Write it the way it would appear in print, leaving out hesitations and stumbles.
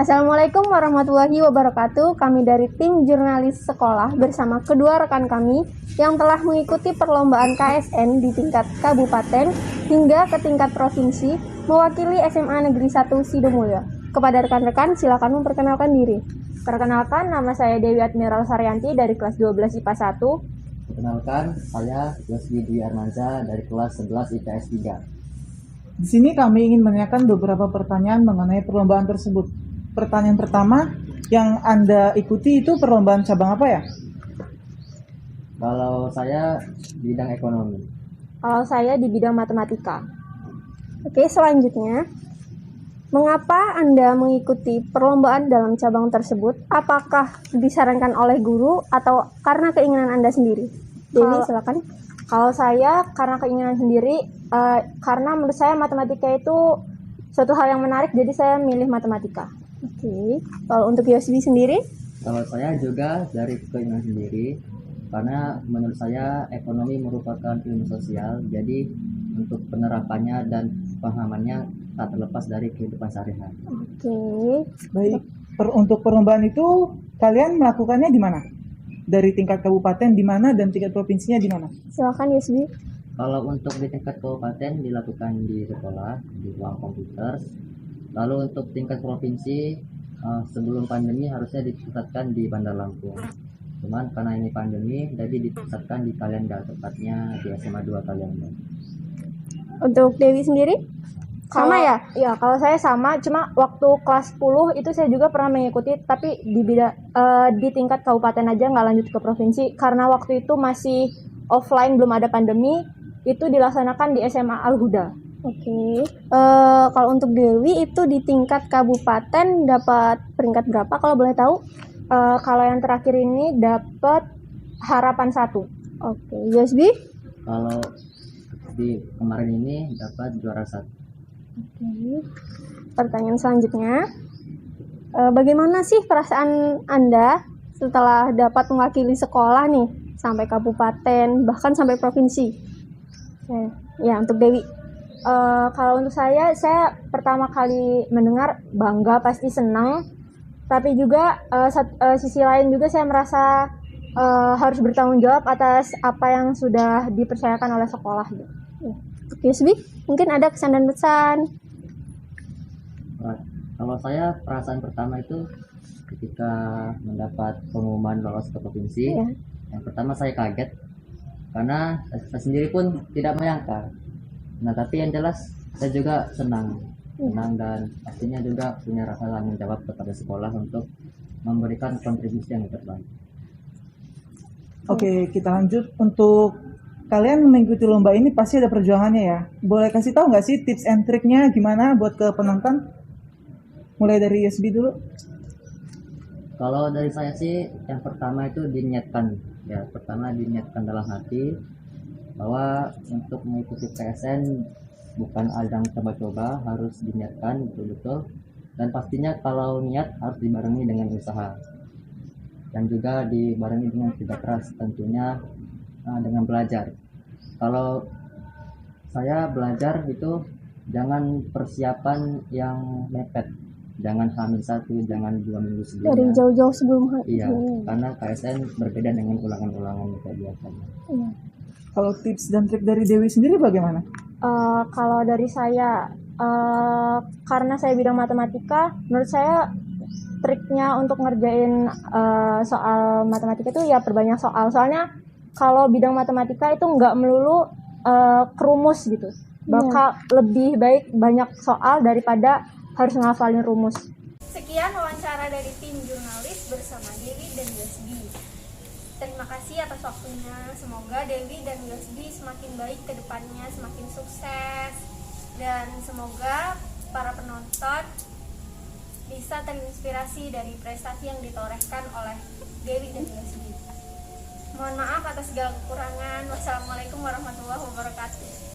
Assalamualaikum warahmatullahi wabarakatuh. Kami dari tim jurnalis sekolah bersama kedua rekan kami yang telah mengikuti perlombaan KSN di tingkat kabupaten hingga ke tingkat provinsi mewakili SMA Negeri 1 Sidomulyo. Kepada rekan-rekan silakan memperkenalkan diri. Perkenalkan, nama saya Dewi Admiral Saryanti dari kelas 12 IPA 1. Perkenalkan, saya Yosbi Dwi Armanza dari kelas 11 IPS 3. Di sini kami ingin menanyakan beberapa pertanyaan mengenai perlombaan tersebut. Pertanyaan pertama, yang Anda ikuti itu perlombaan cabang apa ya? Kalau saya bidang ekonomi. Kalau saya di bidang matematika. Oke, selanjutnya, mengapa Anda mengikuti perlombaan dalam cabang tersebut? Apakah disarankan oleh guru atau karena keinginan Anda sendiri? Dewi, silakan. Kalau saya karena keinginan sendiri, karena menurut saya matematika itu suatu hal yang menarik, jadi saya milih matematika. Oke. Kalau untuk Yosbi sendiri? Kalau saya juga dari keinginan sendiri, karena menurut saya ekonomi merupakan ilmu sosial, jadi untuk penerapannya dan pemahamannya tak terlepas dari kehidupan sehari-hari. Oke. Baik, untuk perlombaan itu kalian melakukannya di mana? Dari tingkat kabupaten di mana dan tingkat provinsinya di mana? Silakan Yosbi. Kalau untuk di tingkat kabupaten dilakukan di sekolah, di ruang komputer. Lalu untuk tingkat provinsi, sebelum pandemi harusnya dipusatkan di Bandar Lampung. Cuman karena ini pandemi, jadi dipusatkan di Kalenda, tepatnya di SMA 2 Kalenda. Untuk Dewi sendiri? Sama ya? Iya, kalau saya sama, cuma waktu kelas 10 itu saya juga pernah mengikuti, tapi di tingkat kabupaten aja, nggak lanjut ke provinsi, karena waktu itu masih offline, belum ada pandemi, itu dilaksanakan di SMA Al-Huda. Oke. Kalau untuk Dewi itu di tingkat kabupaten dapat peringkat berapa kalau boleh tahu? Kalau yang terakhir ini dapat harapan 1. Oke, Yosbi? Kalau di kemarin ini dapat juara 1. Oke. Pertanyaan selanjutnya, bagaimana sih perasaan Anda setelah dapat mewakili sekolah nih sampai kabupaten bahkan sampai provinsi? Ya, untuk Dewi. Kalau untuk saya pertama kali mendengar bangga, pasti senang, tapi juga sisi lain juga saya merasa harus bertanggung jawab atas apa yang sudah dipercayakan oleh sekolah. Yusbi, mungkin ada kesan dan pesan. Kalau saya perasaan pertama itu ketika mendapat pengumuman lolos ke provinsi, yang pertama saya kaget karena saya sendiri pun tidak menyangka. Nah, tapi yang jelas saya juga senang dan pastinya juga punya rasa tanggung jawab kepada sekolah untuk memberikan kontribusi yang terbaik. Oke, kita lanjut. Untuk kalian mengikuti lomba ini pasti ada perjuangannya ya. Boleh kasih tahu nggak sih tips and triknya gimana buat ke penonton? Mulai dari Yosbi dulu. Kalau dari saya sih, yang pertama itu diniatkan. Ya, pertama diniatkan dalam hati bahwa untuk mengikuti PSN bukan ajang coba-coba, harus diniatkan betul-betul, dan pastinya kalau niat harus dibarengi dengan usaha dan juga dibarengi dengan kerja keras, tentunya dengan belajar. Kalau saya belajar itu jangan persiapan yang mepet, jangan H-1, jangan 2 minggu sebelumnya. Dari jauh-jauh sebelum Iya, karena KSN berbeda dengan ulangan-ulangan biasanya. Iya. Kalau tips dan trik dari Dewi sendiri bagaimana? Kalau dari saya, karena saya bidang matematika, menurut saya triknya untuk ngerjain soal matematika itu ya perbanyak soal. Soalnya kalau bidang matematika itu nggak melulu kerumus gitu. Bakal lebih baik banyak soal daripada harus ngafalin rumus. Sekian wawancara dari tim jurnalis bersama Dewi dan Yosbi. Terima kasih atas waktunya. Semoga Dewi dan Yosbi semakin baik ke depannya, semakin sukses. Dan semoga para penonton bisa terinspirasi dari prestasi yang ditorehkan oleh Dewi dan Yosbi. Mohon maaf atas segala kekurangan. Wassalamualaikum warahmatullahi wabarakatuh.